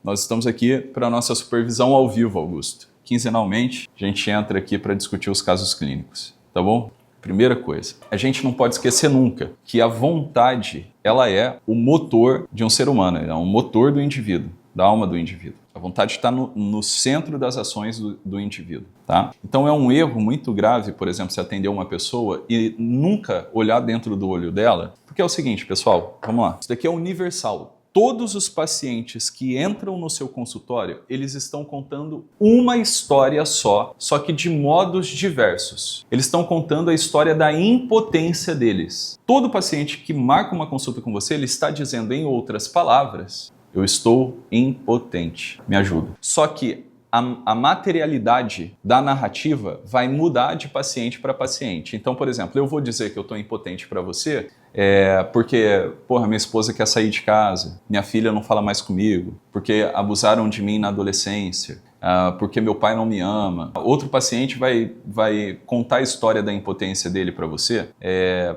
Nós estamos aqui para a nossa supervisão ao vivo, Augusto. Quinzenalmente, a gente entra aqui para discutir os casos clínicos, tá bom? Primeira coisa, a gente não pode esquecer nunca que a vontade, ela é o motor de um ser humano, é o motor do indivíduo, da alma do indivíduo. A vontade está no centro das ações do indivíduo, tá? Então é um erro muito grave, por exemplo, se atender uma pessoa e nunca olhar dentro do olho dela, porque é o seguinte, pessoal, vamos lá, isso daqui é universal. Todos os pacientes que entram no seu consultório, eles estão contando uma história só que de modos diversos. Eles estão contando a história da impotência deles. Todo paciente que marca uma consulta com você, ele está dizendo, em outras palavras, eu estou impotente, me ajuda. Só que a materialidade da narrativa vai mudar de paciente para paciente. Então, por exemplo, eu vou dizer que eu estou impotente para você porque, minha esposa quer sair de casa, minha filha não fala mais comigo, porque abusaram de mim na adolescência, porque meu pai não me ama. Outro paciente vai contar a história da impotência dele para você,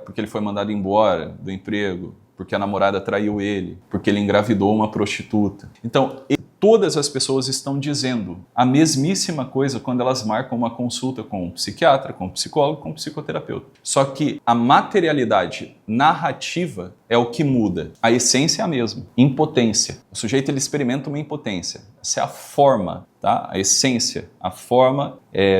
porque ele foi mandado embora do emprego, porque a namorada traiu ele, porque ele engravidou uma prostituta. Então, todas as pessoas estão dizendo a mesmíssima coisa quando elas marcam uma consulta com um psiquiatra, com um psicólogo, com um psicoterapeuta. Só que a materialidade narrativa é o que muda. A essência é a mesma. Impotência. O sujeito ele experimenta uma impotência. Essa é a forma, tá? A essência, a forma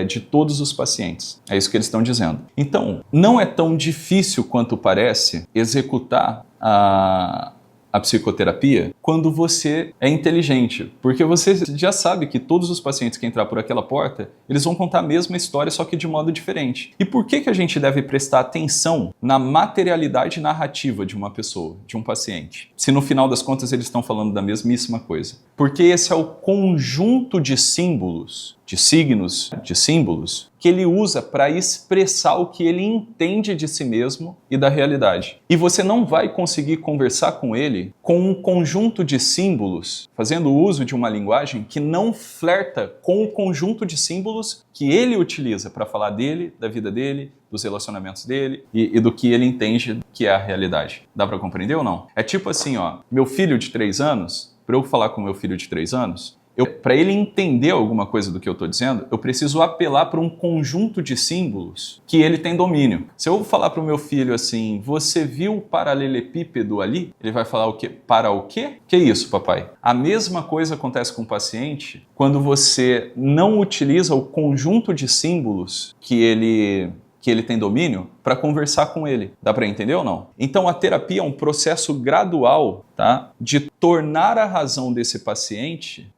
de todos os pacientes. É isso que eles estão dizendo. Então, não é tão difícil quanto parece executar a psicoterapia quando você é inteligente, porque você já sabe que todos os pacientes que entrar por aquela porta, eles vão contar a mesma história, só que de modo diferente. E por que a gente deve prestar atenção na materialidade narrativa de uma pessoa, de um paciente, se no final das contas eles estão falando da mesmíssima coisa? Porque esse é o conjunto de símbolos, de signos, de símbolos, que ele usa para expressar o que ele entende de si mesmo e da realidade. E você não vai conseguir conversar com ele com um conjunto de símbolos, fazendo uso de uma linguagem que não flerta com o conjunto de símbolos que ele utiliza para falar dele, da vida dele, dos relacionamentos dele e do que ele entende que é a realidade. Dá para compreender ou não? É tipo assim, meu filho de 3 anos, para eu falar com meu filho de 3 anos, para ele entender alguma coisa do que eu estou dizendo, eu preciso apelar para um conjunto de símbolos que ele tem domínio. Se eu falar para o meu filho assim, você viu o paralelepípedo ali? Ele vai falar o quê? Para o quê? Que isso, papai? A mesma coisa acontece com o paciente quando você não utiliza o conjunto de símbolos que ele tem domínio para conversar com ele. Dá para entender ou não? Então a terapia é um processo gradual, tá? De tornar a razão desse paciente,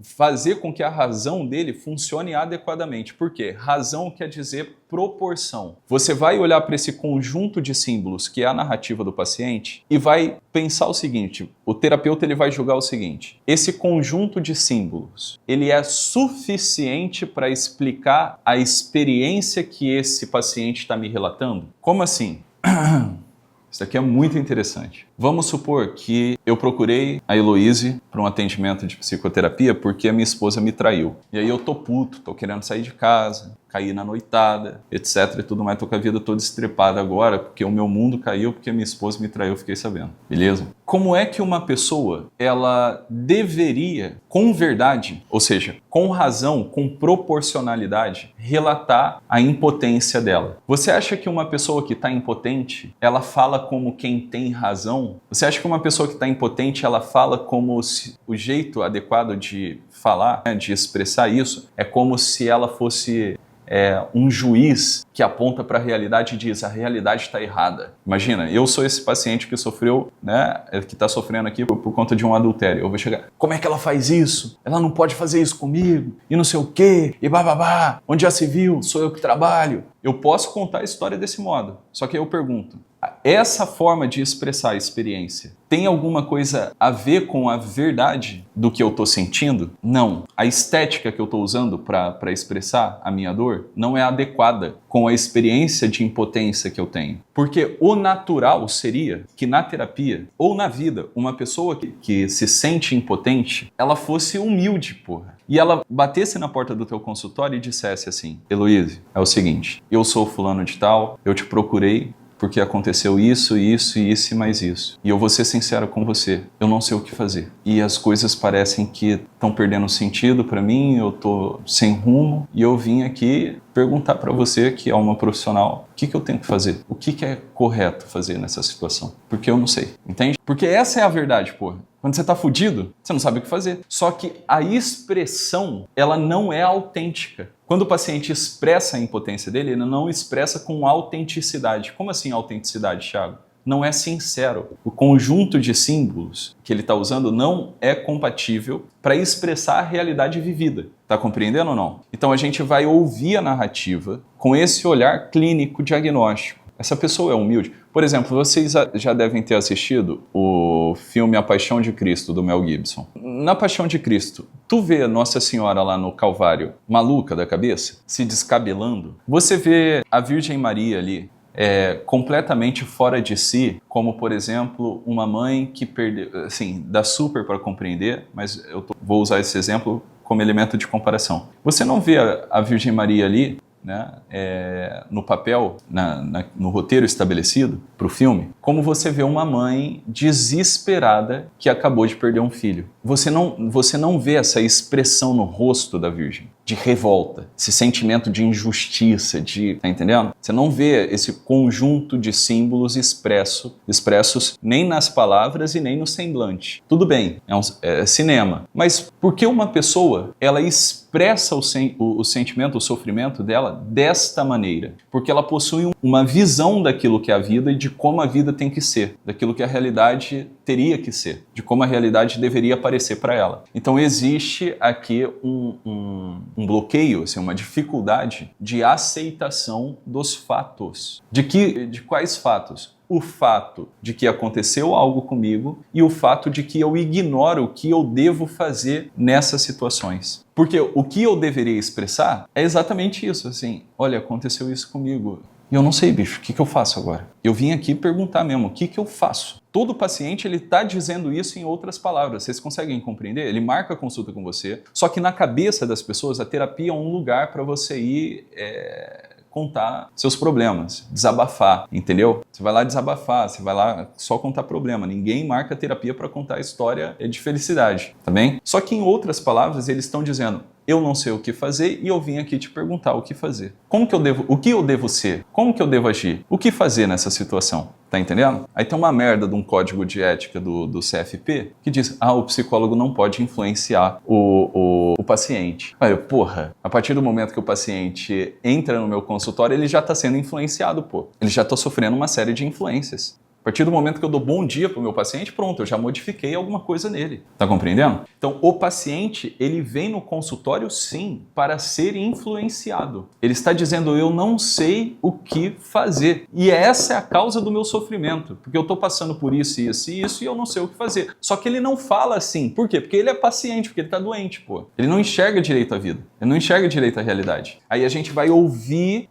fazer com que a razão dele funcione adequadamente. Por quê? Razão quer dizer proporção. Você vai olhar para esse conjunto de símbolos que é a narrativa do paciente e vai pensar o seguinte, o terapeuta ele vai julgar o seguinte, esse conjunto de símbolos, ele é suficiente para explicar a experiência que esse paciente está me relatando? Como assim? Isso aqui é muito interessante. Vamos supor que eu procurei a Heloíse para um atendimento de psicoterapia porque a minha esposa me traiu. E aí eu tô puto, tô querendo sair de casa, cair na noitada, etc. e tudo mais. Tô com a vida toda estrepada agora porque o meu mundo caiu porque a minha esposa me traiu, eu fiquei sabendo. Beleza? Como é que uma pessoa, ela deveria, com verdade, ou seja, com razão, com proporcionalidade, relatar a impotência dela? Você acha que uma pessoa que está impotente, ela fala como quem tem razão? Você acha que uma pessoa que está impotente, ela fala como se o jeito adequado de falar, de expressar isso, é como se ela fosse um juiz que aponta para a realidade e diz, a realidade está errada. Imagina, eu sou esse paciente que sofreu, que está sofrendo aqui por conta de um adultério. Eu vou chegar, como é que ela faz isso? Ela não pode fazer isso comigo, e não sei o quê, e bababá, onde já se viu, sou eu que trabalho. Eu posso contar a história desse modo, só que eu pergunto, essa forma de expressar a experiência tem alguma coisa a ver com a verdade do que eu estou sentindo? Não. A estética que eu estou usando para expressar a minha dor não é adequada com a experiência de impotência que eu tenho. Porque o natural seria que na terapia ou na vida, uma pessoa que se sente impotente, ela fosse humilde, porra. E ela batesse na porta do teu consultório e dissesse assim, Heloíse, é o seguinte, eu sou fulano de tal, eu te procurei porque aconteceu isso, isso, isso e mais isso. E eu vou ser sincero com você, eu não sei o que fazer. E as coisas parecem que estão perdendo sentido para mim, eu tô sem rumo, e eu vim aqui perguntar para você, que é uma profissional, o que eu tenho que fazer? O que é correto fazer nessa situação? Porque eu não sei, entende? Porque essa é a verdade, porra. Quando você tá fudido, você não sabe o que fazer. Só que a expressão, ela não é autêntica. Quando o paciente expressa a impotência dele, ele não expressa com autenticidade. Como assim autenticidade, Thiago? Não é sincero. O conjunto de símbolos que ele está usando não é compatível para expressar a realidade vivida. Está compreendendo ou não? Então a gente vai ouvir a narrativa com esse olhar clínico diagnóstico. Essa pessoa é humilde. Por exemplo, vocês já devem ter assistido o filme A Paixão de Cristo, do Mel Gibson. Na Paixão de Cristo, tu vê Nossa Senhora lá no Calvário, maluca da cabeça, se descabelando. Você vê a Virgem Maria ali, completamente fora de si, como, por exemplo, uma mãe que perdeu, assim, dá super para compreender, mas vou usar esse exemplo como elemento de comparação. Você não vê a Virgem Maria ali, né, no papel, no roteiro estabelecido para o filme, como você vê uma mãe desesperada que acabou de perder um filho. Você não vê essa expressão no rosto da Virgem, de revolta, esse sentimento de injustiça, tá entendendo? Você não vê esse conjunto de símbolos expressos nem nas palavras e nem no semblante. Tudo bem, é cinema, mas por que uma pessoa, ela expressa o sentimento, o sofrimento dela desta maneira? Porque ela possui uma visão daquilo que é a vida e de como a vida tem que ser, daquilo que a realidade teria que ser, de como a realidade deveria aparecer para ela. Então existe aqui um bloqueio, assim, uma dificuldade de aceitação dos fatos. De quais fatos? O fato de que aconteceu algo comigo e o fato de que eu ignoro o que eu devo fazer nessas situações. Porque o que eu deveria expressar é exatamente isso, assim, olha, aconteceu isso comigo. E eu não sei, bicho, o que eu faço agora? Eu vim aqui perguntar mesmo, o que eu faço? Todo paciente, ele está dizendo isso em outras palavras. Vocês conseguem compreender? Ele marca a consulta com você, só que na cabeça das pessoas, a terapia é um lugar para você ir contar seus problemas, desabafar, entendeu? Você vai lá desabafar, você vai lá só contar problema. Ninguém marca terapia para contar a história de felicidade, tá bem? Só que em outras palavras, eles estão dizendo, eu não sei o que fazer e eu vim aqui te perguntar o que fazer. O que eu devo ser? Como que eu devo agir? O que fazer nessa situação? Tá entendendo? Aí tem uma merda de um código de ética do CFP que diz, o psicólogo não pode influenciar o paciente. Aí eu, porra, a partir do momento que o paciente entra no meu consultório, ele já está sendo influenciado, pô. Ele já está sofrendo uma série de influências. A partir do momento que eu dou bom dia para o meu paciente, pronto, eu já modifiquei alguma coisa nele. Tá compreendendo? Então, o paciente, ele vem no consultório, sim, para ser influenciado. Ele está dizendo, eu não sei o que fazer. E essa é a causa do meu sofrimento, porque eu estou passando por isso, isso e isso, e eu não sei o que fazer. Só que ele não fala assim. Por quê? Porque ele é paciente, porque ele está doente, pô. Ele não enxerga direito a vida. Ele não enxerga direito a realidade. Aí a gente vai ouvir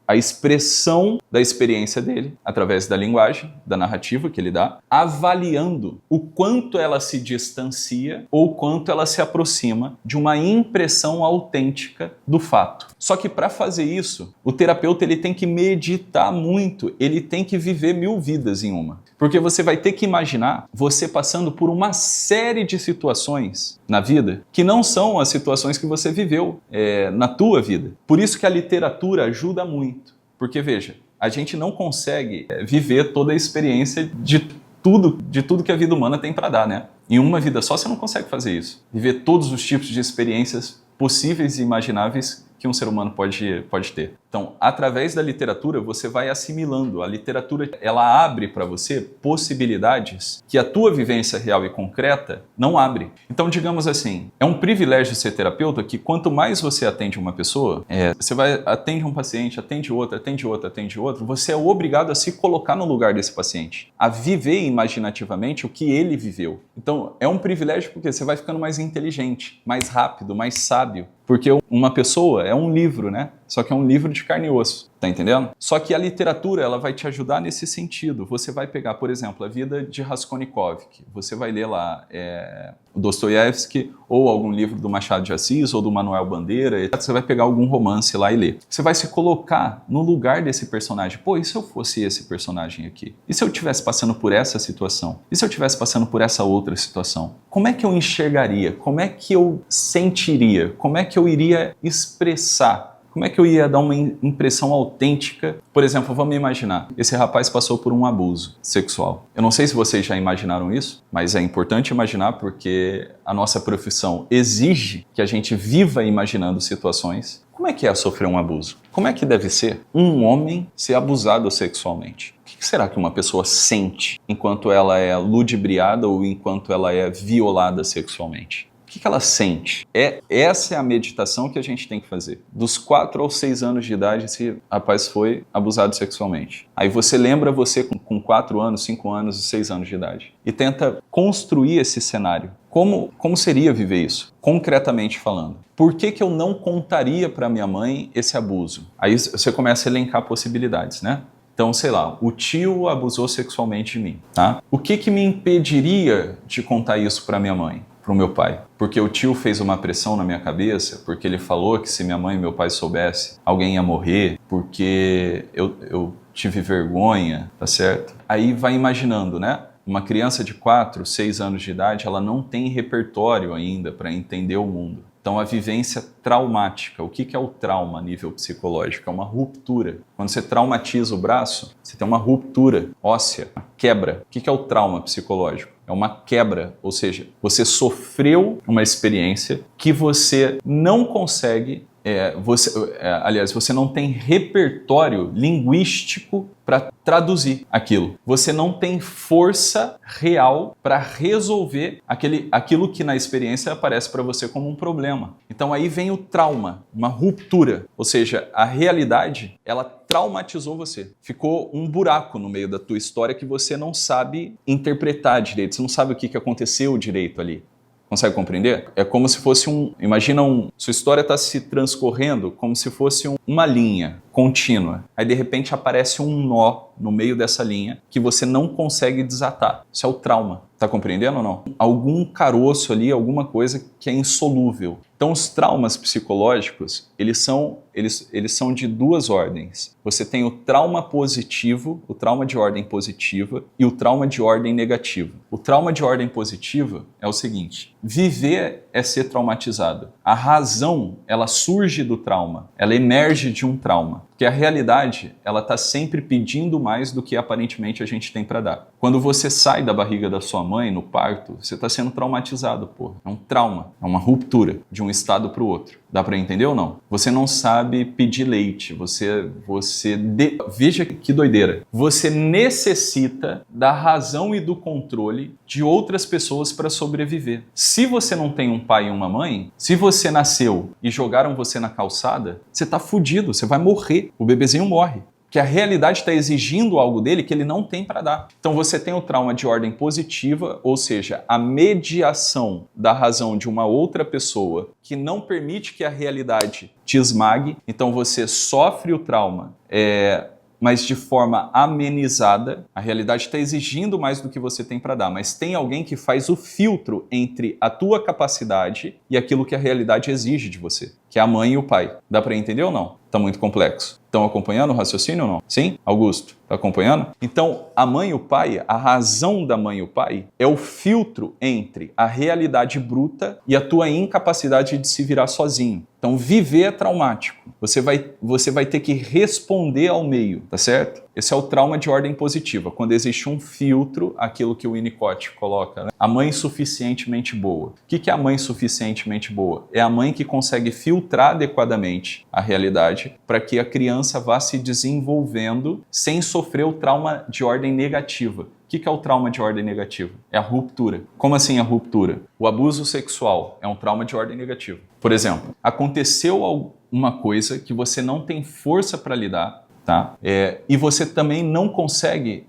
a expressão da experiência dele, através da linguagem, da narrativa que ele dá, avaliando o quanto ela se distancia ou quanto ela se aproxima de uma impressão autêntica do fato. Só que para fazer isso, o terapeuta ele tem que meditar muito, ele tem que viver 1000 vidas em uma. Porque você vai ter que imaginar você passando por uma série de situações na vida que não são as situações que você viveu na tua vida. Por isso que a literatura ajuda muito. Porque, veja, a gente não consegue viver toda a experiência de tudo que a vida humana tem para dar, né? Em uma vida só você não consegue fazer isso. Viver todos os tipos de experiências possíveis e imagináveis que um ser humano pode ter. Então, através da literatura, você vai assimilando. A literatura, ela abre para você possibilidades que a tua vivência real e concreta não abre. Então, digamos assim, é um privilégio ser terapeuta que quanto mais você atende uma pessoa, você atende um paciente, atende outro, você é obrigado a se colocar no lugar desse paciente, a viver imaginativamente o que ele viveu. Então, é um privilégio porque você vai ficando mais inteligente, mais rápido, mais sábio. Porque uma pessoa é um livro, né? Só que é um livro de de carne e osso. Tá entendendo? Só que a literatura, ela vai te ajudar nesse sentido. Você vai pegar, por exemplo, a vida de Raskolnikov. Você vai ler lá o Dostoiévski, ou algum livro do Machado de Assis, ou do Manuel Bandeira, etc. Você vai pegar algum romance lá e ler. Você vai se colocar no lugar desse personagem. Pô, e se eu fosse esse personagem aqui? E se eu estivesse passando por essa situação? E se eu estivesse passando por essa outra situação? Como é que eu enxergaria? Como é que eu sentiria? Como é que eu iria expressar? Como é que eu ia dar uma impressão autêntica? Por exemplo, vamos imaginar, esse rapaz passou por um abuso sexual. Eu não sei se vocês já imaginaram isso, mas é importante imaginar porque a nossa profissão exige que a gente viva imaginando situações. Como é que é sofrer um abuso? Como é que deve ser um homem ser abusado sexualmente? O que será que uma pessoa sente enquanto ela é ludibriada ou enquanto ela é violada sexualmente? O que ela sente? Essa é a meditação que a gente tem que fazer. Dos 4 aos 6 anos de idade, esse rapaz foi abusado sexualmente. Aí você lembra você com 4 anos, 5 anos e 6 anos de idade. E tenta construir esse cenário. Como seria viver isso? Concretamente falando. Por que eu não contaria para minha mãe esse abuso? Aí você começa a elencar possibilidades, né? Então, sei lá, o tio abusou sexualmente de mim, tá? O que me impediria de contar isso para minha mãe? Para o meu pai, porque o tio fez uma pressão na minha cabeça, porque ele falou que se minha mãe e meu pai soubessem, alguém ia morrer, porque eu tive vergonha, tá certo? Aí vai imaginando, né? Uma criança de 4, 6 anos de idade, ela não tem repertório ainda para entender o mundo. Então, a vivência traumática. O que é o trauma a nível psicológico? É uma ruptura. Quando você traumatiza o braço, você tem uma ruptura óssea, uma quebra. O que é o trauma psicológico? É uma quebra, ou seja, você sofreu uma experiência que você não consegue, você não tem repertório linguístico para traduzir aquilo. Você não tem força real para resolver aquilo que na experiência aparece para você como um problema. Então aí vem o trauma, uma ruptura, ou seja, a realidade, ela traumatizou você. Ficou um buraco no meio da tua história que você não sabe interpretar direito, você não sabe o que aconteceu direito ali. Consegue compreender? É como se fosse sua história está se transcorrendo como se fosse uma linha contínua. Aí de repente aparece um nó no meio dessa linha que você não consegue desatar. Isso é o trauma. Tá compreendendo ou não? Algum caroço ali, alguma coisa que é insolúvel. Então os traumas psicológicos, eles são de duas ordens. Você tem o trauma positivo, o trauma de ordem positiva e o trauma de ordem negativa. O trauma de ordem positiva é o seguinte: viver é ser traumatizado. A razão, ela surge do trauma, ela emerge de um trauma. Porque a realidade, ela está sempre pedindo mais do que aparentemente a gente tem para dar. Quando você sai da barriga da sua mãe no parto, você está sendo traumatizado, porra. É um trauma, é uma ruptura de um estado para o outro. Dá para entender ou não? Você não sabe pedir leite, veja que doideira. Você necessita da razão e do controle de outras pessoas para sobreviver. Se você não tem um pai e uma mãe, se você nasceu e jogaram você na calçada, você tá fudido, você vai morrer. O bebezinho morre. Que a realidade está exigindo algo dele que ele não tem para dar. Então você tem o trauma de ordem positiva, ou seja, a mediação da razão de uma outra pessoa que não permite que a realidade te esmague. Então você sofre o trauma, mas de forma amenizada. A realidade está exigindo mais do que você tem para dar, mas tem alguém que faz o filtro entre a tua capacidade e aquilo que a realidade exige de você, que é a mãe e o pai. Dá para entender ou não? Está muito complexo. Estão acompanhando o raciocínio ou não? Sim? Augusto, está acompanhando? Então, a mãe e o pai, a razão da mãe e o pai é o filtro entre a realidade bruta e a tua incapacidade de se virar sozinho. Então, viver é traumático. Você vai ter que responder ao meio, tá certo? Esse é o trauma de ordem positiva, quando existe um filtro, aquilo que o Winnicott coloca, né? A mãe suficientemente boa. O que é a mãe suficientemente boa? É a mãe que consegue filtrar adequadamente a realidade para que a criança vá se desenvolvendo sem sofrer o trauma de ordem negativa. O que é o trauma de ordem negativa? É a ruptura. Como assim a ruptura? O abuso sexual é um trauma de ordem negativa. Por exemplo, aconteceu alguma coisa que você não tem força para lidar, tá? E você também não consegue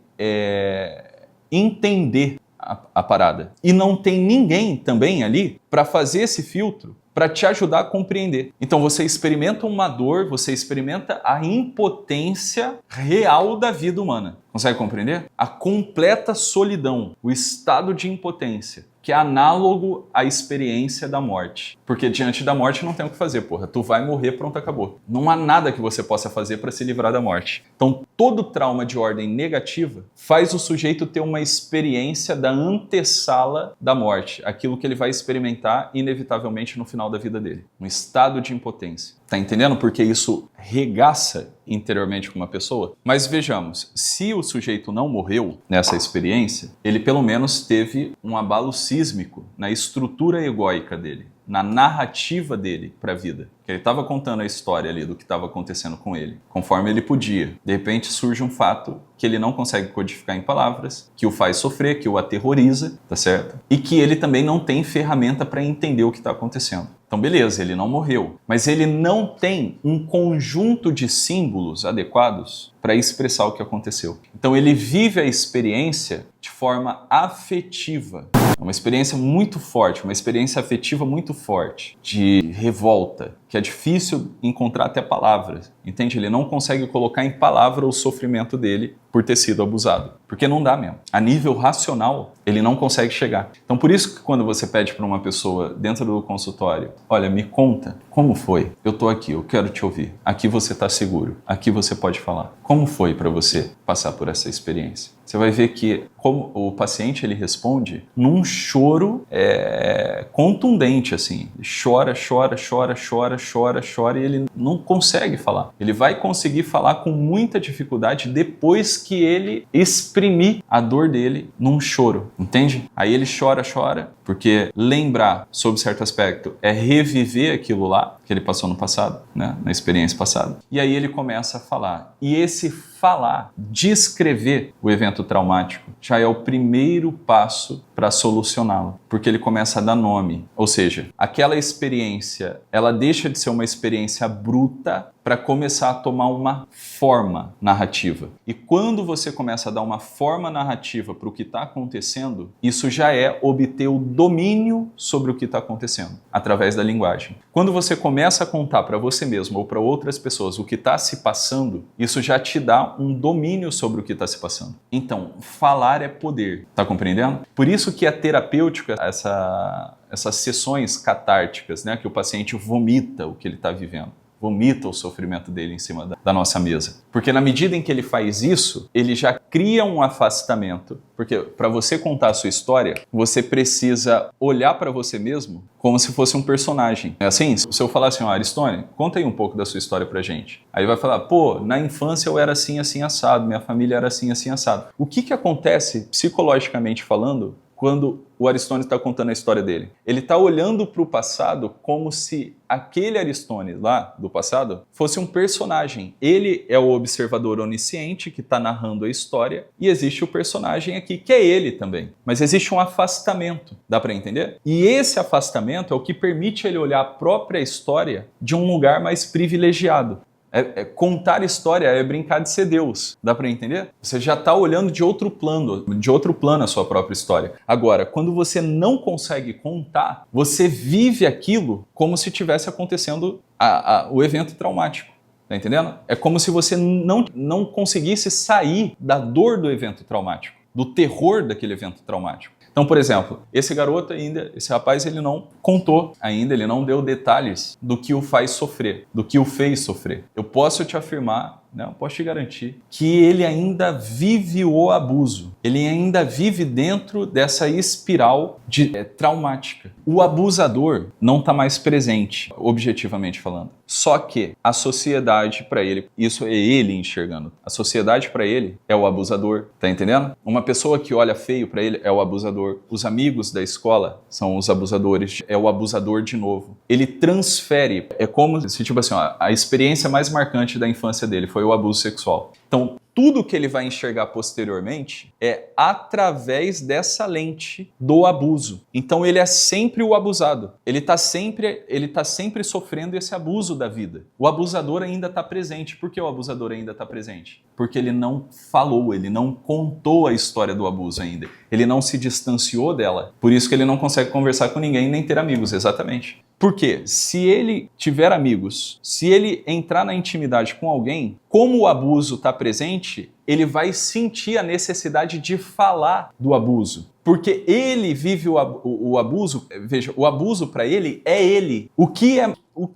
entender a parada. E não tem ninguém também ali para fazer esse filtro para te ajudar a compreender. Então você experimenta uma dor, você experimenta a impotência real da vida humana. Consegue compreender? A completa solidão, o estado de impotência, que é análogo à experiência da morte. Porque diante da morte não tem o que fazer, porra. Tu vai morrer, pronto, acabou. Não há nada que você possa fazer para se livrar da morte. Então, todo trauma de ordem negativa faz o sujeito ter uma experiência da antessala da morte, aquilo que ele vai experimentar inevitavelmente no final da vida dele. Um estado de impotência. Tá entendendo porque isso regaça interiormente com uma pessoa? Mas vejamos, se o sujeito não morreu nessa experiência, ele pelo menos teve um abalo sísmico na estrutura egóica dele, na narrativa dele para a vida. Ele estava contando a história ali do que estava acontecendo com ele, conforme ele podia. De repente surge um fato que ele não consegue codificar em palavras, que o faz sofrer, que o aterroriza, tá certo? E que ele também não tem ferramenta para entender o que está acontecendo. Então beleza, ele não morreu, mas ele não tem um conjunto de símbolos adequados para expressar o que aconteceu. Então ele vive a experiência de forma afetiva. É uma experiência muito forte, uma experiência afetiva muito forte, de revolta, que é difícil encontrar até palavras, entende? Ele não consegue colocar em palavra o sofrimento dele por ter sido abusado, porque não dá mesmo. A nível racional, ele não consegue chegar. Então por isso que quando você pede para uma pessoa dentro do consultório, olha, me conta, como foi? Eu tô aqui, eu quero te ouvir. Aqui você tá seguro, aqui você pode falar. Como foi para você passar por essa experiência? Você vai ver que como o paciente ele responde num choro contundente, assim. Chora, chora, chora, chora, chora, chora e ele não consegue falar. Ele vai conseguir falar com muita dificuldade depois que ele exprimir a dor dele num choro, entende? Aí ele chora, chora, porque lembrar, sob certo aspecto, é reviver aquilo lá que ele passou no passado, né? Na experiência passada. E aí ele começa a falar. E esse falar, descrever o evento traumático, já é o primeiro passo para solucioná-lo, porque ele começa a dar nome. Ou seja, aquela experiência, ela deixa de ser uma experiência bruta para começar a tomar uma forma narrativa. E quando você começa a dar uma forma narrativa para o que está acontecendo, isso já é obter o domínio sobre o que está acontecendo, através da linguagem. Quando você começa a contar para você mesmo ou para outras pessoas o que está se passando, isso já te dá um domínio sobre o que está se passando. Então, falar é poder. Tá compreendendo? Por isso que a terapêutica, essas sessões catárticas, né, que o paciente vomita o que ele está vivendo, vomita o sofrimento dele em cima da nossa mesa. Porque na medida em que ele faz isso, ele já cria um afastamento. Porque para você contar a sua história, você precisa olhar para você mesmo como se fosse um personagem. É assim, se eu falar assim, Aristone, conta aí um pouco da sua história pra gente. Aí vai falar, pô, na infância eu era assim, assim, assado, minha família era assim, assim, assado. O que acontece, psicologicamente falando, quando o Aristone está contando a história dele? Ele está olhando para o passado como se aquele Aristone lá do passado fosse um personagem. Ele é o observador onisciente que está narrando a história e existe o personagem aqui que é ele também. Mas existe um afastamento, dá para entender? E esse afastamento é o que permite ele olhar a própria história de um lugar mais privilegiado. Contar história é brincar de ser Deus, dá para entender? Você já está olhando de outro plano a sua própria história. Agora, quando você não consegue contar, você vive aquilo como se tivesse acontecendo o evento traumático. Tá entendendo? É como se você não conseguisse sair da dor do evento traumático, do terror daquele evento traumático. Então, por exemplo, esse rapaz, ele não contou ainda, ele não deu detalhes do que o faz sofrer, do que o fez sofrer. Eu posso te afirmar, né, eu posso te garantir, que ele ainda vive o abuso. Ele ainda vive dentro dessa espiral traumática. O abusador não está mais presente, objetivamente falando. Só que a sociedade para ele, isso é ele enxergando. A sociedade para ele é o abusador, tá entendendo? Uma pessoa que olha feio para ele é o abusador. Os amigos da escola são os abusadores, é o abusador de novo. Ele transfere, é como se tipo assim, ó, a experiência mais marcante da infância dele foi o abuso sexual. Então, tudo que ele vai enxergar posteriormente é através dessa lente do abuso. Então ele é sempre o abusado. Ele tá sempre sofrendo esse abuso da vida. O abusador ainda está presente. Por que o abusador ainda está presente? Porque ele não falou, ele não contou a história do abuso ainda. Ele não se distanciou dela. Por isso que ele não consegue conversar com ninguém nem ter amigos, exatamente. Porque se ele tiver amigos, se ele entrar na intimidade com alguém, como o abuso está presente, ele vai sentir a necessidade de falar do abuso. Porque ele vive o abuso, veja, o abuso para ele é ele.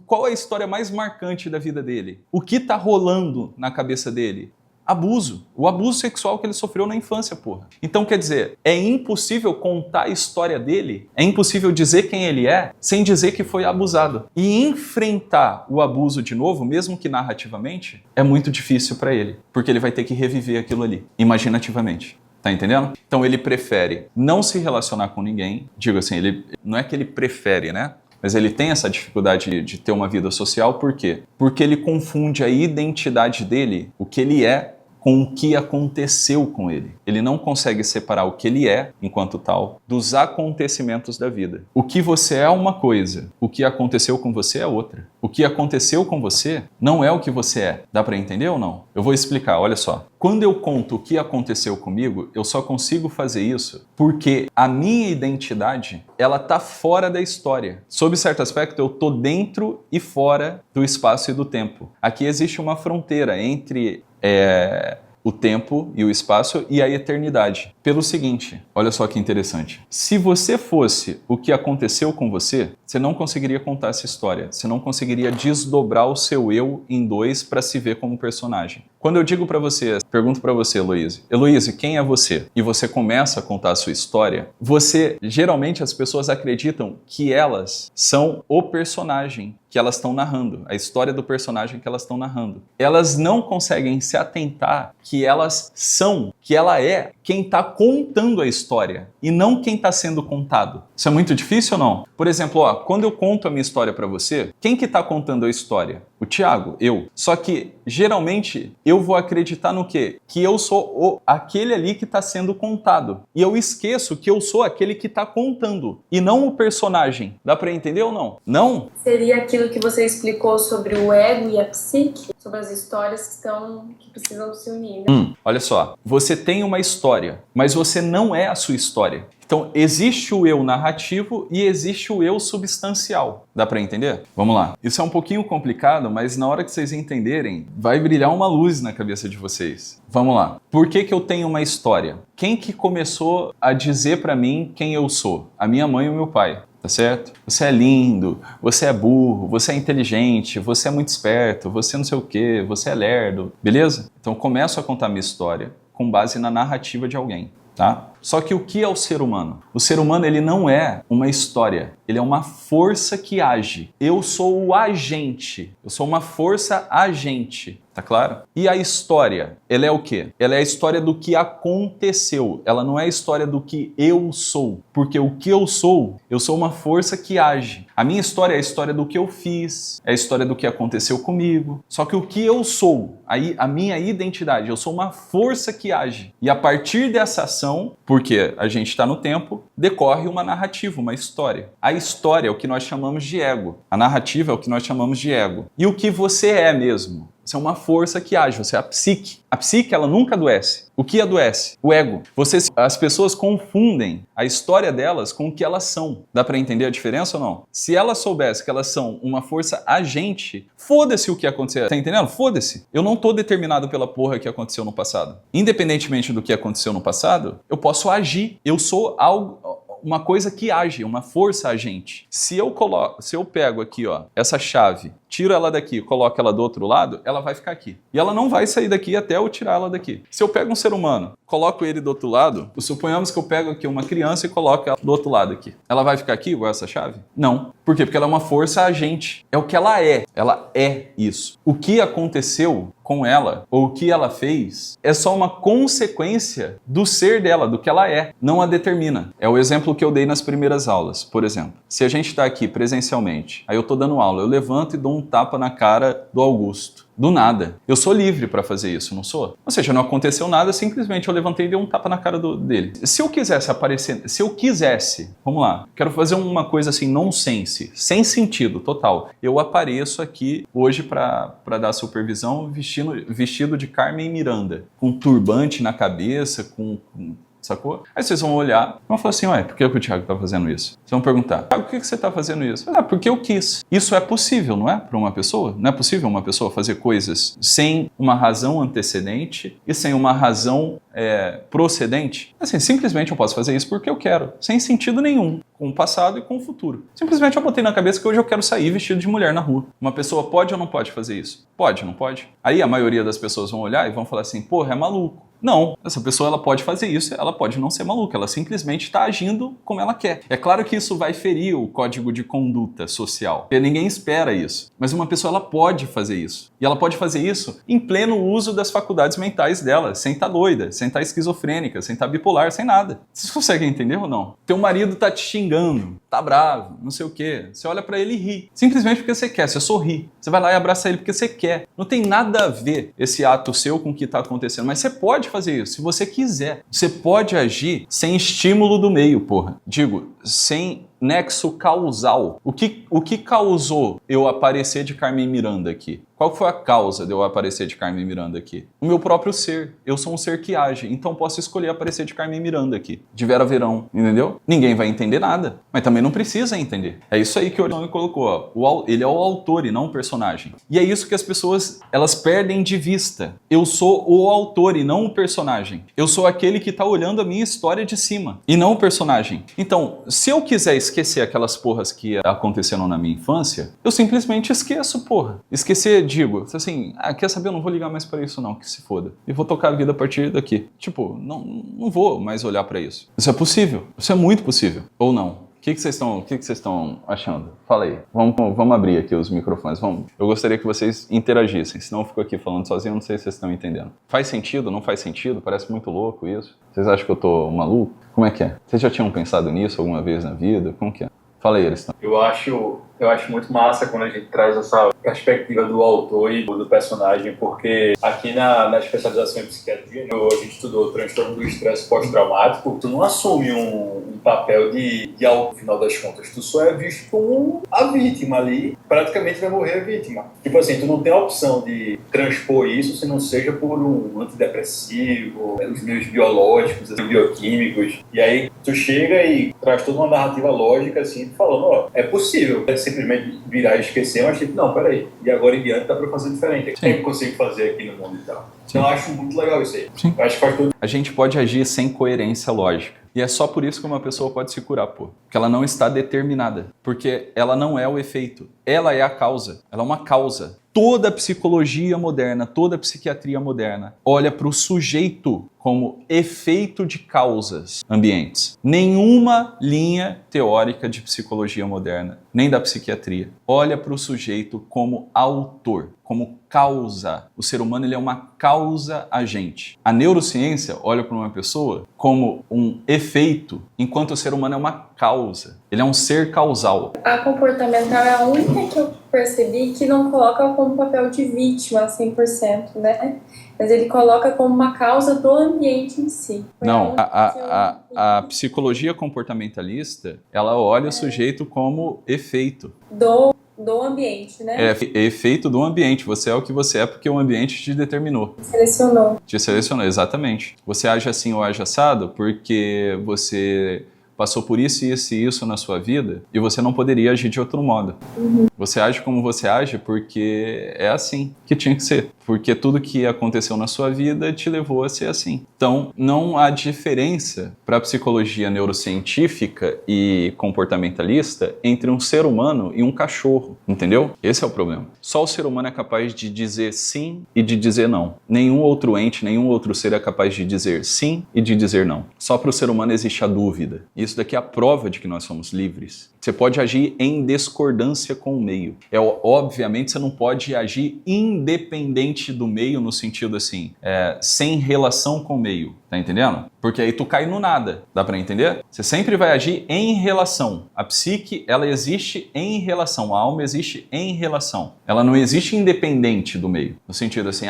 Qual é a história mais marcante da vida dele? O que está rolando na cabeça dele? Abuso. O abuso sexual que ele sofreu na infância, porra. Então, quer dizer, é impossível contar a história dele, é impossível dizer quem ele é, sem dizer que foi abusado. E enfrentar o abuso de novo, mesmo que narrativamente, é muito difícil para ele, porque ele vai ter que reviver aquilo ali, imaginativamente. Tá entendendo? Então ele prefere não se relacionar com ninguém. Digo assim, ele não é que ele prefere, né? Mas ele tem essa dificuldade de ter uma vida social, por quê? Porque ele confunde a identidade dele, o que ele é, com o que aconteceu com ele. Ele não consegue separar o que ele é, enquanto tal, dos acontecimentos da vida. O que você é uma coisa, o que aconteceu com você é outra. O que aconteceu com você não é o que você é. Dá para entender ou não? Eu vou explicar, olha só. Quando eu conto o que aconteceu comigo, eu só consigo fazer isso porque a minha identidade, ela tá fora da história. Sob certo aspecto, eu tô dentro e fora do espaço e do tempo. Aqui existe uma fronteira entre o tempo e o espaço e a eternidade. Pelo seguinte, olha só que interessante. Se você fosse o que aconteceu com você, você não conseguiria contar essa história. Você não conseguiria desdobrar o seu eu em dois para se ver como personagem. Quando eu digo para você, pergunto para você, Heloíse, quem é você? E você começa a contar a sua história, geralmente as pessoas acreditam que elas são o personagem que elas estão narrando, a história do personagem que elas estão narrando. Elas não conseguem se atentar que ela é quem está contando a história e não quem está sendo contado. Isso é muito difícil ou não? Por exemplo, quando eu conto a minha história para você, quem que está contando a história? O Thiago, eu. Só que, geralmente, eu vou acreditar no quê? Que eu sou aquele ali que está sendo contado. E eu esqueço que eu sou aquele que está contando, e não o personagem. Dá para entender ou não? Não? Seria aquilo que você explicou sobre o ego e a psique? Sobre as histórias que precisam se unir, né? Olha só, você tem uma história, mas você não é a sua história. Então, existe o eu narrativo e existe o eu substancial. Dá para entender? Vamos lá. Isso é um pouquinho complicado, mas na hora que vocês entenderem, vai brilhar uma luz na cabeça de vocês. Vamos lá. Por que eu tenho uma história? Quem que começou a dizer para mim quem eu sou? A minha mãe e o meu pai. Tá certo? Você é lindo, você é burro, você é inteligente, você é muito esperto, você não sei o quê, você é lerdo. Beleza? Então, eu começo a contar minha história com base na narrativa de alguém. Tá? Só que o que é o ser humano? O ser humano, ele não é uma história, ele é uma força que age. Eu sou o agente, eu sou uma força agente, tá claro? E a história, ela é o quê? Ela é a história do que aconteceu, ela não é a história do que eu sou, porque o que eu sou uma força que age. A minha história é a história do que eu fiz, é a história do que aconteceu comigo. Só que o que eu sou, a minha identidade, eu sou uma força que age. E a partir dessa ação, porque a gente está no tempo, decorre uma narrativa, uma história. A história é o que nós chamamos de ego. A narrativa é o que nós chamamos de ego. E o que você é mesmo? Você é uma força que age, você é a psique. A psique, ela nunca adoece. O que adoece? O ego. As pessoas confundem a história delas com o que elas são. Dá pra entender a diferença ou não? Se elas soubessem que elas são uma força agente, foda-se o que aconteceu. Tá entendendo? Foda-se. Eu não tô determinado pela porra que aconteceu no passado. Independentemente do que aconteceu no passado, eu posso agir. Eu sou uma coisa que age, uma força agente. Se eu pego aqui, essa chave, tiro ela daqui, coloco ela do outro lado, ela vai ficar aqui. E ela não vai sair daqui até eu tirar ela daqui. Se eu pego um ser humano, coloco ele do outro lado, suponhamos que eu pego aqui uma criança e coloco ela do outro lado aqui. Ela vai ficar aqui igual essa chave? Não. Por quê? Porque ela é uma força agente. É o que ela é. Ela é isso. O que aconteceu com ela, ou o que ela fez, é só uma consequência do ser dela, do que ela é. Não a determina. É o exemplo que eu dei nas primeiras aulas. Por exemplo, se a gente está aqui presencialmente, aí eu estou dando aula, eu levanto e dou um tapa na cara do Augusto. do nada. Eu sou livre para fazer isso, não sou? Ou seja, não aconteceu nada, simplesmente eu levantei e dei um tapa na cara dele. Se eu quisesse aparecer, vamos lá, quero fazer uma coisa assim, nonsense, sem sentido, total. Eu apareço aqui hoje para dar supervisão vestido de Carmen Miranda, com turbante na cabeça, sacou? Aí vocês vão olhar e vão falar assim, ué, por que o Thiago tá fazendo isso? Vocês vão perguntar, por que você tá fazendo isso? Ah, porque eu quis. Isso é possível, não é? Para uma pessoa? Não é possível uma pessoa fazer coisas sem uma razão antecedente e sem uma razão procedente? Assim, simplesmente eu posso fazer isso porque eu quero, sem sentido nenhum, com o passado e com o futuro. Simplesmente eu botei na cabeça que hoje eu quero sair vestido de mulher na rua. Uma pessoa pode ou não pode fazer isso? Pode, não pode? Aí a maioria das pessoas vão olhar e vão falar assim, porra, é maluco. Não, essa pessoa ela pode fazer isso, ela pode não ser maluca, ela simplesmente está agindo como ela quer. É claro que isso vai ferir o código de conduta social, porque ninguém espera isso. Mas uma pessoa ela pode fazer isso. E ela pode fazer isso em pleno uso das faculdades mentais dela, sem estar doida, sem estar esquizofrênica, sem estar bipolar, sem nada. Vocês conseguem entender ou não? Teu marido tá te xingando, tá bravo, não sei o quê. Você olha pra ele e ri. Simplesmente porque você quer, você sorri. Você vai lá e abraça ele porque você quer. Não tem nada a ver esse ato seu com o que tá acontecendo, mas você pode fazer isso, se você quiser. Você pode agir sem estímulo do meio, porra. Digo, sem nexo causal. O que causou eu aparecer de Carmen Miranda aqui? Qual foi a causa de eu aparecer de Carmen Miranda aqui? O meu próprio ser. Eu sou um ser que age, então posso escolher aparecer de Carmen Miranda aqui. De Vera Verão, entendeu? Ninguém vai entender nada, mas também não precisa entender. É isso aí que o Orion colocou, ó. Ele é o autor e não o personagem. E é isso que as pessoas, elas perdem de vista. Eu sou o autor e não o personagem. Eu sou aquele que tá olhando a minha história de cima e não o personagem. Então, se eu quiser esquecer aquelas porras que aconteceram na minha infância, eu simplesmente esqueço, porra. Esquecer, digo, assim, quer saber, eu não vou ligar mais pra isso não, que se foda. E vou tocar a vida a partir daqui. Tipo, não vou mais olhar pra isso. Isso é possível. Isso é muito possível. Ou não? O que vocês estão achando? Fala aí. Vamos abrir aqui os microfones. Eu gostaria que vocês interagissem, senão eu fico aqui falando sozinho, não sei se vocês estão entendendo. Faz sentido? Não faz sentido? Parece muito louco isso. Vocês acham que eu tô maluco? Como é que é? Vocês já tinham pensado nisso alguma vez na vida? Como que é? Fala aí, Aristão. Eu acho muito massa quando a gente traz essa perspectiva do autor e do personagem, porque aqui na especialização em psiquiatria, a gente estudou o transtorno do estresse pós-traumático, tu não assume um papel de algo no final das contas, tu só é visto como a vítima ali, praticamente vai morrer a vítima. Tipo assim, tu não tem a opção de transpor isso se não seja por um antidepressivo, os meios biológicos, bioquímicos, e aí tu chega e traz toda uma narrativa lógica assim, falando, ó, é possível simplesmente virar e esquecer, mas tipo, não, peraí, e agora em diante dá pra fazer diferente. O que eu consigo fazer aqui no mundo e tal? Então eu acho muito legal isso aí. Sim. Eu acho que faz tudo. A gente pode agir sem coerência lógica. E é só por isso que uma pessoa pode se curar, pô. Porque ela não está determinada. Porque ela não é o efeito. Ela é a causa. Ela é uma causa. Toda a psicologia moderna, toda a psiquiatria moderna olha para o sujeito como efeito de causas ambientes. Nenhuma linha teórica de psicologia moderna, nem da psiquiatria, olha para o sujeito como autor, como causa. O ser humano ele é uma causa agente. A neurociência olha para uma pessoa como um efeito, enquanto o ser humano é uma causa. Ele é um ser causal. A comportamental é a única que eu percebi que não coloca como papel de vítima 100%, né? Mas ele coloca como uma causa do ambiente em si. Não, a psicologia comportamentalista, ela olha o sujeito como efeito. Do ambiente, né? É efeito do ambiente. Você é o que você é porque o ambiente te determinou. Selecionou. Te selecionou, exatamente. Você age assim ou age assado porque você passou por isso, isso e isso na sua vida e você não poderia agir de outro modo. Uhum. Você age como você age porque é assim que tinha que ser. Porque tudo que aconteceu na sua vida te levou a ser assim. Então, não há diferença para a psicologia neurocientífica e comportamentalista entre um ser humano e um cachorro, entendeu? Esse é o problema. Só o ser humano é capaz de dizer sim e de dizer não. Nenhum outro ente, nenhum outro ser é capaz de dizer sim e de dizer não. Só para o ser humano existe a dúvida. Isso isso daqui é a prova de que nós somos livres. Você pode agir em discordância com o meio. Obviamente, você não pode agir independente do meio no sentido assim, sem relação com o meio. Tá entendendo? Porque aí tu cai no nada. Dá pra entender? Você sempre vai agir em relação. A psique, ela existe em relação. A alma existe em relação. Ela não existe independente do meio. No sentido assim,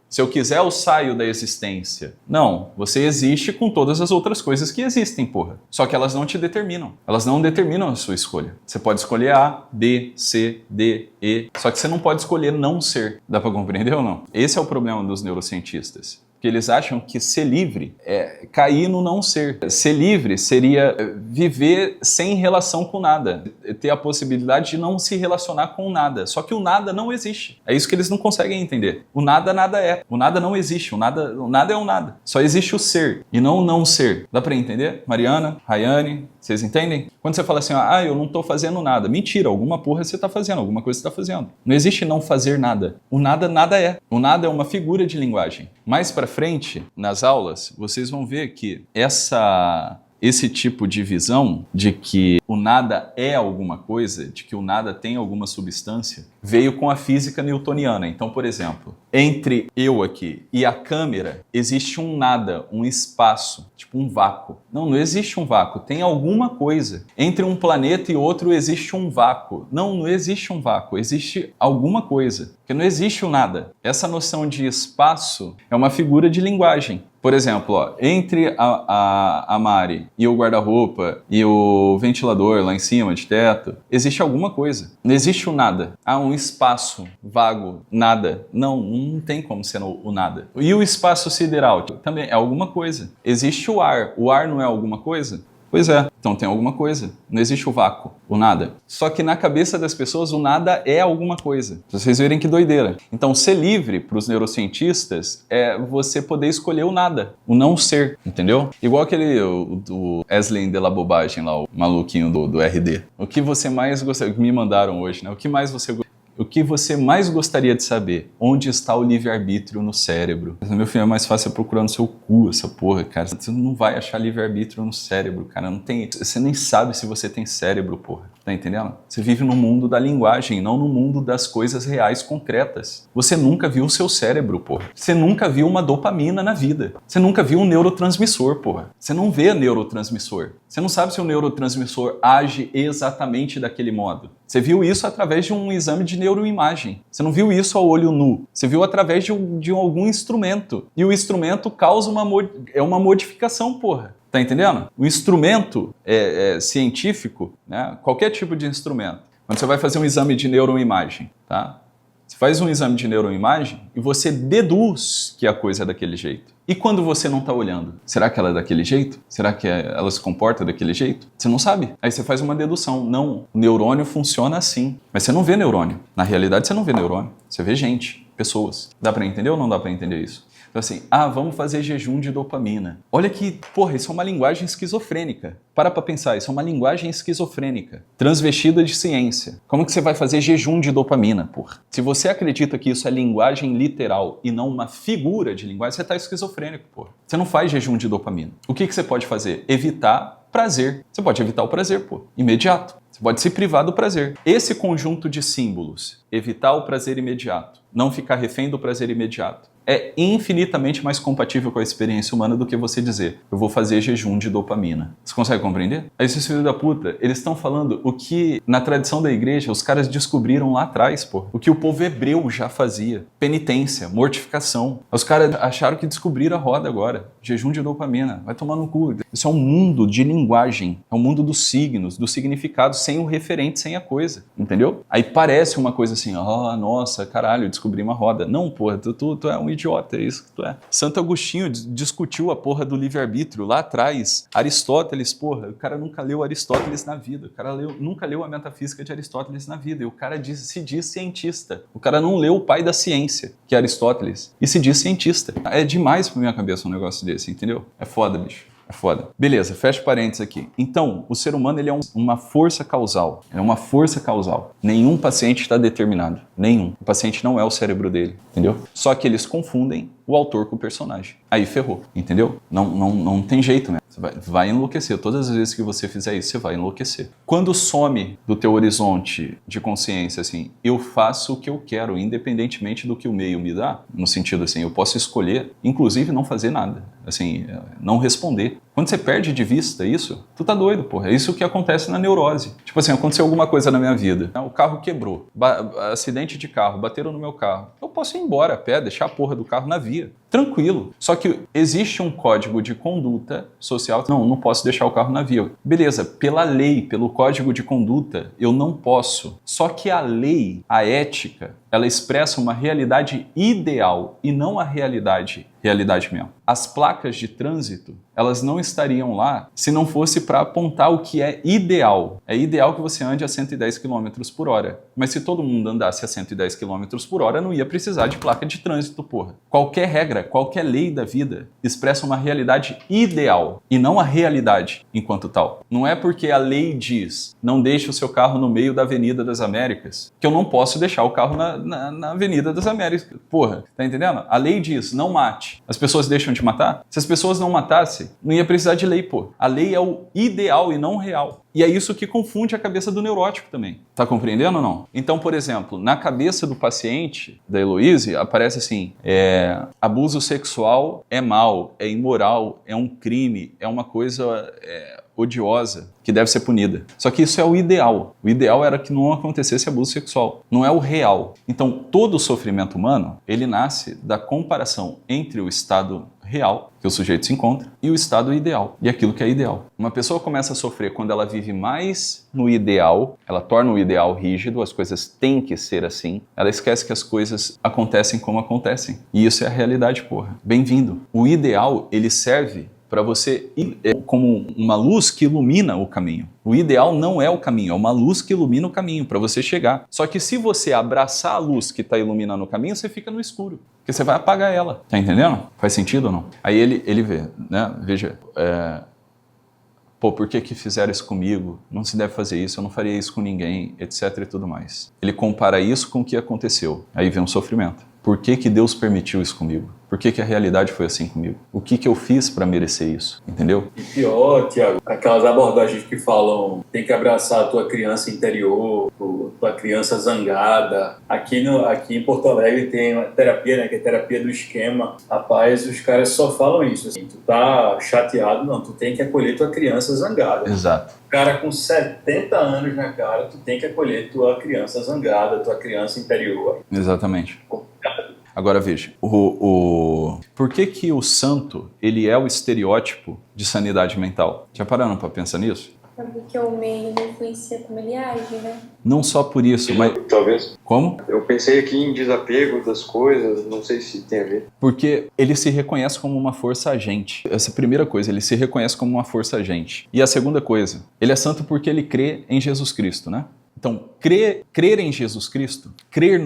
se eu quiser, eu saio da existência. Não, você existe com todas as outras coisas que existem, porra. Só que elas não te determinam. Elas não determinam a sua escolha. Você pode escolher A, B, C, D, E. Só que você não pode escolher não ser. Dá pra compreender ou não? Esse é o problema dos neurocientistas. Porque eles acham que ser livre é cair no não ser. Ser livre seria viver sem relação com nada. Ter a possibilidade de não se relacionar com nada. Só que o nada não existe. É isso que eles não conseguem entender. O nada é. O nada não existe. O nada é o nada. Só existe o ser e não o não ser. Dá pra entender? Mariana, Rayane, vocês entendem? Quando você fala assim, eu não tô fazendo nada. Mentira, alguma porra você tá fazendo. Alguma coisa você tá fazendo. Não existe não fazer nada. O nada é. O nada é uma figura de linguagem. Mais pra frente, nas aulas, vocês vão ver que esse tipo de visão de que o nada é alguma coisa, de que o nada tem alguma substância, veio com a física newtoniana. Então, por exemplo, entre eu aqui e a câmera, existe um nada, um espaço, tipo um vácuo. Não existe um vácuo, tem alguma coisa. Entre um planeta e outro existe um vácuo. Não existe um vácuo, existe alguma coisa. Porque não existe o nada. Essa noção de espaço é uma figura de linguagem. Por exemplo, entre a Mari e o guarda-roupa e o ventilador lá em cima, de teto, existe alguma coisa. Não existe o nada. Um espaço vago, nada. Não tem como ser o nada. E o espaço sideral também é alguma coisa. Existe o ar. O ar não é alguma coisa? Pois é, então tem alguma coisa. Não existe o vácuo, o nada. Só que na cabeça das pessoas o nada é alguma coisa. Pra vocês verem que doideira. Então ser livre para os neurocientistas é você poder escolher o nada, o não ser, entendeu? Igual aquele do Wesley de la Bobagem lá, o maluquinho do RD. O que você mais gostaria, me mandaram hoje, né? O que você mais gostaria de saber? Onde está o livre-arbítrio no cérebro? Meu filho, é mais fácil procurar no seu cu essa porra, cara. Você não vai achar livre-arbítrio no cérebro, cara. Não tem. Você nem sabe se você tem cérebro, porra. Tá entendendo? Você vive no mundo da linguagem, não no mundo das coisas reais, concretas. Você nunca viu o seu cérebro, porra. Você nunca viu uma dopamina na vida. Você nunca viu um neurotransmissor, porra. Você não vê neurotransmissor. Você não sabe se o neurotransmissor age exatamente daquele modo. Você viu isso através de um exame de neuroimagem. Você não viu isso ao olho nu. Você viu através de algum instrumento. E o instrumento causa uma modificação, porra. Tá entendendo? O instrumento científico, né? Qualquer tipo de instrumento. Quando você vai fazer um exame de neuroimagem, tá? Você faz um exame de neuroimagem e você deduz que a coisa é daquele jeito. E quando você não está olhando, será que ela é daquele jeito? Será que ela se comporta daquele jeito? Você não sabe. Aí você faz uma dedução. Não, o neurônio funciona assim. Mas você não vê neurônio. Na realidade, você não vê neurônio. Você vê gente, pessoas. Dá para entender ou não dá para entender isso? Então assim, vamos fazer jejum de dopamina. Olha que, porra, isso é uma linguagem esquizofrênica. Para pensar, isso é uma linguagem esquizofrênica, transvestida de ciência. Como que você vai fazer jejum de dopamina, porra? Se você acredita que isso é linguagem literal e não uma figura de linguagem, você está esquizofrênico, porra. Você não faz jejum de dopamina. O que você pode fazer? Evitar prazer. Você pode evitar o prazer, pô, imediato. Você pode se privar do prazer. Esse conjunto de símbolos, evitar o prazer imediato, não ficar refém do prazer imediato, é infinitamente mais compatível com a experiência humana do que você dizer, eu vou fazer jejum de dopamina. Você consegue compreender? Aí esses filhos da puta, eles estão falando o que na tradição da igreja os caras descobriram lá atrás, pô. O que o povo hebreu já fazia. Penitência, mortificação. Os caras acharam que descobriram a roda agora. Jejum de dopamina. Vai tomar no cu. Isso é um mundo de linguagem. É um mundo dos signos, dos significados, sem o referente, sem a coisa. Entendeu? Aí parece uma coisa assim, nossa, caralho, eu descobri uma roda. Não, porra, tu é um idiota, é isso que tu é. Santo Agostinho discutiu a porra do livre-arbítrio lá atrás. Aristóteles, porra, o cara nunca leu Aristóteles na vida. O cara nunca leu a metafísica de Aristóteles na vida. E o cara se diz cientista. O cara não leu o pai da ciência, que é Aristóteles, e se diz cientista. É demais pra minha cabeça um negócio desse, entendeu? É foda, bicho. É foda. Beleza, fecha parênteses aqui. Então, o ser humano ele é uma força causal. É uma força causal. Nenhum paciente está determinado. Nenhum. O paciente não é o cérebro dele, entendeu? Só que eles confundem o autor com o personagem. Aí ferrou, entendeu? Não tem jeito, né? Você vai enlouquecer. Todas as vezes que você fizer isso, você vai enlouquecer. Quando some do teu horizonte de consciência, assim, eu faço o que eu quero, independentemente do que o meio me dá, no sentido assim, eu posso escolher, inclusive não fazer nada, assim, não responder. Quando você perde de vista isso, tu tá doido, porra. É isso que acontece na neurose. Tipo assim, aconteceu alguma coisa na minha vida. O carro quebrou. Acidente de carro, bateram no meu carro. Eu posso ir embora a pé, deixar a porra do carro na via. Tranquilo. Só que existe um código de conduta social. Não posso deixar o carro na via. Beleza, pela lei, pelo código de conduta, eu não posso. Só que a lei, a ética, ela expressa uma realidade ideal e não a realidade mesmo. As placas de trânsito, elas não estariam lá se não fosse para apontar o que é ideal. É ideal que você ande a 110 km por hora. Mas se todo mundo andasse a 110 km por hora, não ia precisar de placa de trânsito, porra. Qualquer regra, qualquer lei da vida expressa uma realidade ideal e não a realidade enquanto tal. Não é porque a lei diz não deixe o seu carro no meio da Avenida das Américas que eu não posso deixar o carro na Avenida das Américas. Porra, tá entendendo? A lei diz não mate. As pessoas deixam de matar? Se as pessoas não matassem, não ia precisar de lei, pô. A lei é o ideal e não o real. E é isso que confunde a cabeça do neurótico também. Tá compreendendo ou não? Então, por exemplo, na cabeça do paciente, da Heloíse, aparece assim, abuso sexual é mal, é imoral, é um crime, é uma coisa odiosa, que deve ser punida. Só que isso é o ideal. O ideal era que não acontecesse abuso sexual. Não é o real. Então, todo o sofrimento humano, ele nasce da comparação entre o estado real, que o sujeito se encontra, e o estado ideal, e aquilo que é ideal. Uma pessoa começa a sofrer quando ela vive mais no ideal, ela torna o ideal rígido, as coisas têm que ser assim, ela esquece que as coisas acontecem como acontecem. E isso é a realidade, porra. Bem-vindo. O ideal, ele serve para você ir como uma luz que ilumina o caminho. O ideal não é o caminho, é uma luz que ilumina o caminho para você chegar. Só que se você abraçar a luz que está iluminando o caminho, você fica no escuro, porque você vai apagar ela. Tá entendendo? Faz sentido ou não? Aí ele vê, né? Veja, por que fizeram isso comigo? Não se deve fazer isso, eu não faria isso com ninguém, etc e tudo mais. Ele compara isso com o que aconteceu. Aí vem um sofrimento. Por que Deus permitiu isso comigo? Por que a realidade foi assim comigo? O que eu fiz para merecer isso? Entendeu? E pior, Tiago, aquelas abordagens que falam tem que abraçar a tua criança interior, tua criança zangada. Aqui em Porto Alegre tem uma terapia, né, que é a terapia do esquema. Rapaz, os caras só falam isso. Assim, tu tá chateado, não, tu tem que acolher tua criança zangada. Exato. Cara com 70 anos na cara, tu tem que acolher tua criança zangada, tua criança interior. Exatamente. Agora veja, por que o santo ele é o estereótipo de sanidade mental? Já pararam para pensar nisso? Porque o meio influencia como ele age, né? Não só por isso, mas... Talvez. Como? Eu pensei aqui em desapego das coisas, não sei se tem a ver. Porque ele se reconhece como uma força agente. Essa é a primeira coisa, ele se reconhece como uma força agente. E a segunda coisa, ele é santo porque ele crê em Jesus Cristo, né? Então, crer em Jesus Cristo, crer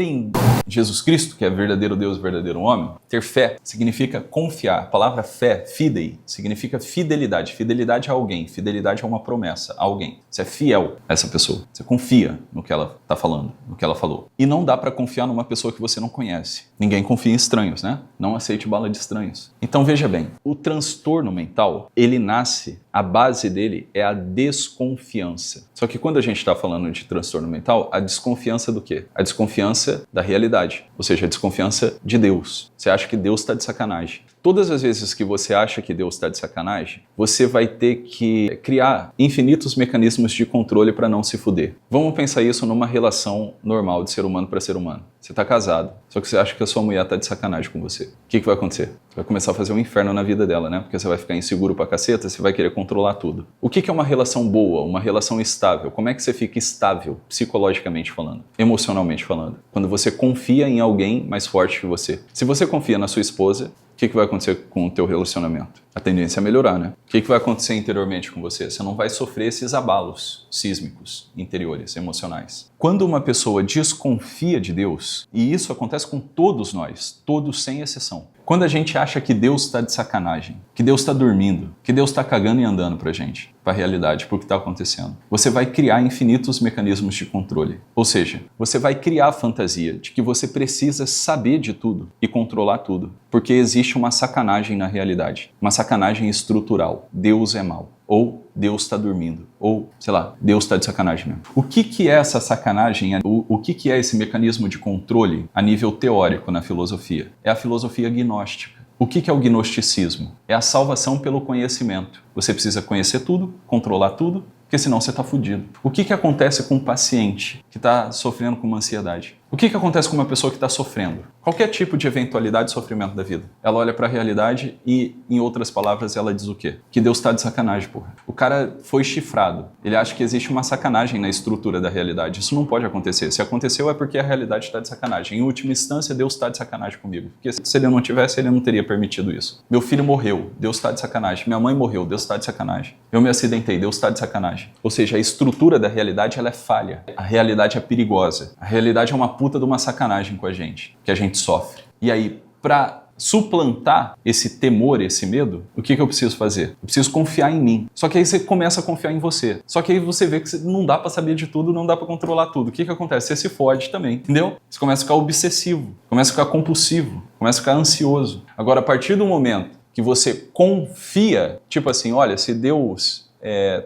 em Jesus Cristo, que é verdadeiro Deus, verdadeiro homem, ter fé significa confiar. A palavra fé, fidei, significa fidelidade. Fidelidade a alguém, fidelidade a uma promessa, a alguém. Você é fiel a essa pessoa, você confia no que ela está falando, no que ela falou. E não dá para confiar numa pessoa que você não conhece. Ninguém confia em estranhos, né? Não aceite bala de estranhos. Então, veja bem, o transtorno mental, ele nasce, a base dele é a desconfiança. Só que quando a gente está falando de transtorno mental, a desconfiança do quê? A desconfiança da realidade, ou seja, a desconfiança de Deus. Você acha que Deus está de sacanagem. Todas as vezes que você acha que Deus está de sacanagem, você vai ter que criar infinitos mecanismos de controle para não se fuder. Vamos pensar isso numa relação normal de ser humano para ser humano. Você está casado, só que você acha que a sua mulher está de sacanagem com você. O que vai acontecer? Você vai começar a fazer um inferno na vida dela, né? Porque você vai ficar inseguro pra caceta, você vai querer controlar tudo. O que é uma relação boa, uma relação estável? Como é que você fica estável, psicologicamente falando, emocionalmente falando? Quando você confia em alguém mais forte que você. Se você confia na sua esposa, o que vai acontecer com o teu relacionamento? A tendência é melhorar, né? O que vai acontecer interiormente com você? Você não vai sofrer esses abalos sísmicos interiores, emocionais. Quando uma pessoa desconfia de Deus, e isso acontece com todos nós, todos sem exceção, quando a gente acha que Deus está de sacanagem, que Deus está dormindo, que Deus está cagando e andando pra gente, pra realidade, pro que está acontecendo, você vai criar infinitos mecanismos de controle. Ou seja, você vai criar a fantasia de que você precisa saber de tudo e controlar tudo, porque existe uma sacanagem na realidade. Uma sacanagem sacanagem estrutural. Deus é mau. Ou Deus está dormindo. Ou, sei lá, Deus está de sacanagem mesmo. O que é essa sacanagem? O que é esse mecanismo de controle a nível teórico na filosofia? É a filosofia gnóstica. O que é o gnosticismo? É a salvação pelo conhecimento. Você precisa conhecer tudo, controlar tudo, porque senão você está fudido. O que acontece com um paciente que está sofrendo com uma ansiedade? O que acontece com uma pessoa que está sofrendo? Qualquer tipo de eventualidade de sofrimento da vida. Ela olha para a realidade e, em outras palavras, ela diz o quê? Que Deus está de sacanagem, porra. O cara foi chifrado. Ele acha que existe uma sacanagem na estrutura da realidade. Isso não pode acontecer. Se aconteceu é porque a realidade está de sacanagem. Em última instância, Deus está de sacanagem comigo. Porque se ele não tivesse, ele não teria permitido isso. Meu filho morreu. Deus está de sacanagem. Minha mãe morreu. Deus está de sacanagem. Eu me acidentei. Deus está de sacanagem. Ou seja, a estrutura da realidade ela é falha. A realidade é perigosa. A realidade é uma puta de uma sacanagem com a gente, que a gente sofre. E aí, para suplantar esse temor, esse medo, o que eu preciso fazer? Eu preciso confiar em mim. Só que aí você começa a confiar em você. Só que aí você vê que não dá para saber de tudo, não dá para controlar tudo. O que acontece? Você se fode também, entendeu? Você começa a ficar obsessivo, começa a ficar compulsivo, começa a ficar ansioso. Agora, a partir do momento que você confia, tipo assim, olha, se Deus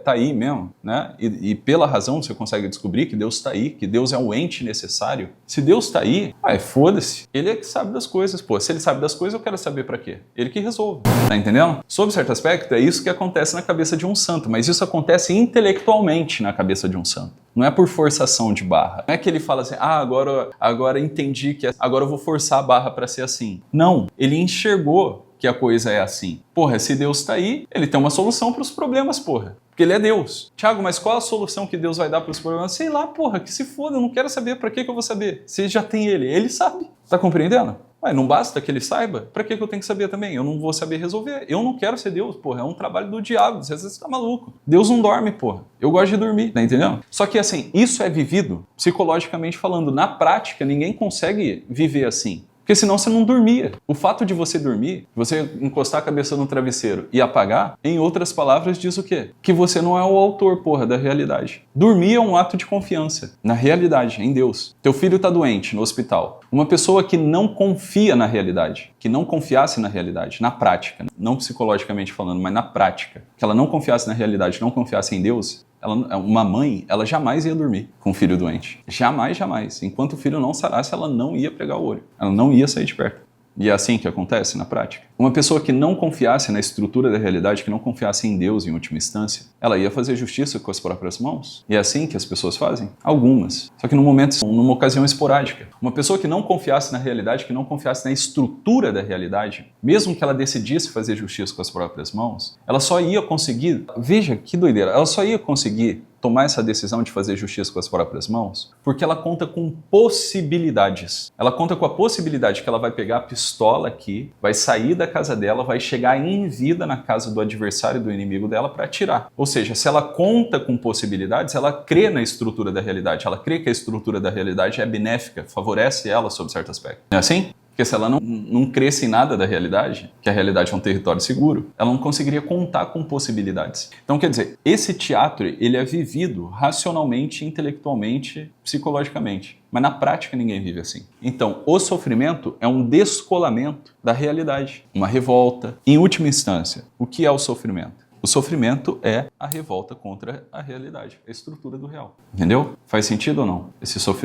tá aí mesmo, né? E pela razão você consegue descobrir que Deus está aí, que Deus é o ente necessário. Se Deus está aí, foda-se. Ele é que sabe das coisas, pô. Se ele sabe das coisas, eu quero saber pra quê? Ele que resolve. Tá entendendo? Sob certo aspecto, é isso que acontece na cabeça de um santo, mas isso acontece intelectualmente na cabeça de um santo. Não é por forçação de barra. Não é que ele fala assim, agora entendi que agora eu vou forçar a barra pra ser assim. Não, ele enxergou que a coisa é assim. Porra, se Deus está aí, ele tem uma solução para os problemas, porra. Porque ele é Deus. Tiago, mas qual a solução que Deus vai dar para os problemas? Sei lá, porra, que se foda, eu não quero saber. Para que eu vou saber? Se já tem ele sabe. Tá compreendendo? Não basta que ele saiba? Para que eu tenho que saber também? Eu não vou saber resolver. Eu não quero ser Deus, porra. É um trabalho do diabo. Às vezes você tá maluco. Deus não dorme, porra. Eu gosto de dormir, tá entendendo? Só que assim, isso é vivido psicologicamente falando. Na prática, ninguém consegue viver assim. Porque senão você não dormia. O fato de você dormir, você encostar a cabeça no travesseiro e apagar, em outras palavras, diz o quê? Que você não é o autor, porra, da realidade. Dormir é um ato de confiança na realidade, em Deus. Teu filho tá doente no hospital. Uma pessoa que não confia na realidade, que não confiasse na realidade, na prática, não psicologicamente falando, mas na prática, que ela não confiasse na realidade, não confiasse em Deus, uma mãe, ela jamais ia dormir com o filho doente. Jamais, jamais. Enquanto o filho não sarasse, ela não ia pregar o olho. Ela não ia sair de perto. E é assim que acontece na prática. Uma pessoa que não confiasse na estrutura da realidade, que não confiasse em Deus em última instância, ela ia fazer justiça com as próprias mãos. E é assim que as pessoas fazem? Algumas. Só que numa ocasião esporádica. Uma pessoa que não confiasse na realidade, que não confiasse na estrutura da realidade, mesmo que ela decidisse fazer justiça com as próprias mãos, ela só ia conseguir... Veja que doideira. Ela só ia conseguir tomar essa decisão de fazer justiça com as próprias mãos, porque ela conta com possibilidades. Ela conta com a possibilidade que ela vai pegar a pistola aqui, vai sair da casa dela, vai chegar em vida na casa do adversário, do inimigo dela, para atirar. Ou seja, se ela conta com possibilidades, ela crê na estrutura da realidade, ela crê que a estrutura da realidade é benéfica, favorece ela sob certo aspecto. Não é assim? Porque se ela não cresce em nada da realidade, que a realidade é um território seguro, ela não conseguiria contar com possibilidades. Então, quer dizer, esse teatro, ele é vivido racionalmente, intelectualmente, psicologicamente. Mas na prática ninguém vive assim. Então, o sofrimento é um descolamento da realidade, uma revolta. Em última instância, o que é o sofrimento? O sofrimento é a revolta contra a realidade, a estrutura do real. Entendeu? Faz sentido ou não?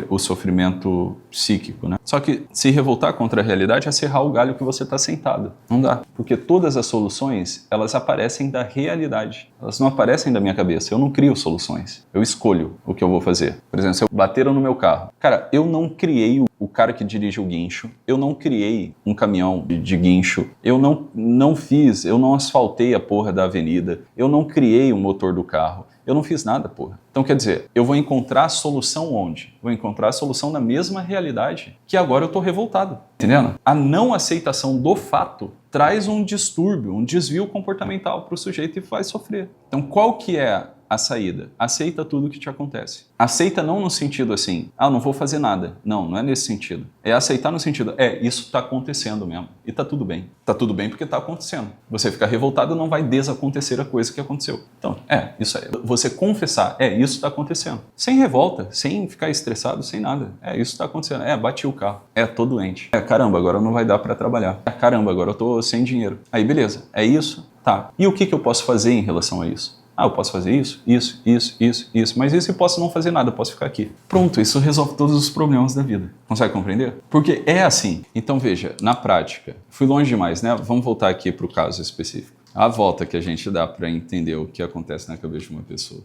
O sofrimento psíquico, né? Só que se revoltar contra a realidade é serrar o galho que você está sentado. Não dá. Porque todas as soluções, elas aparecem da realidade. Elas não aparecem da minha cabeça. Eu não crio soluções. Eu escolho o que eu vou fazer. Por exemplo, se bateram no meu carro. Cara, eu não criei o cara que dirige o guincho. Eu não criei um caminhão de guincho. Eu não asfaltei a porra da avenida. Eu não criei o motor do carro. Eu não fiz nada, porra. Então, quer dizer, eu vou encontrar a solução onde? Vou encontrar a solução na mesma realidade, que agora eu tô revoltado. Entendendo? A não aceitação do fato traz um distúrbio, um desvio comportamental para o sujeito e faz sofrer. Então, qual que é a saída? Aceita tudo o que te acontece. Aceita não no sentido assim, não vou fazer nada. Não é nesse sentido. É aceitar no sentido, isso está acontecendo mesmo. E tá tudo bem. Tá tudo bem porque tá acontecendo. Você ficar revoltado não vai desacontecer a coisa que aconteceu. Então, isso aí. Você confessar, isso está acontecendo. Sem revolta, sem ficar estressado, sem nada. Isso está acontecendo. Bati o carro. Tô doente. Caramba, agora não vai dar para trabalhar. Caramba, agora eu tô sem dinheiro. Aí beleza. É isso? Tá, e o que eu posso fazer em relação a isso? Ah, eu posso fazer isso, mas isso eu posso não fazer nada, eu posso ficar aqui. Pronto, isso resolve todos os problemas da vida. Consegue compreender? Porque é assim. Então veja, na prática, fui longe demais, né? Vamos voltar aqui para o caso específico. A volta que a gente dá para entender o que acontece na cabeça de uma pessoa.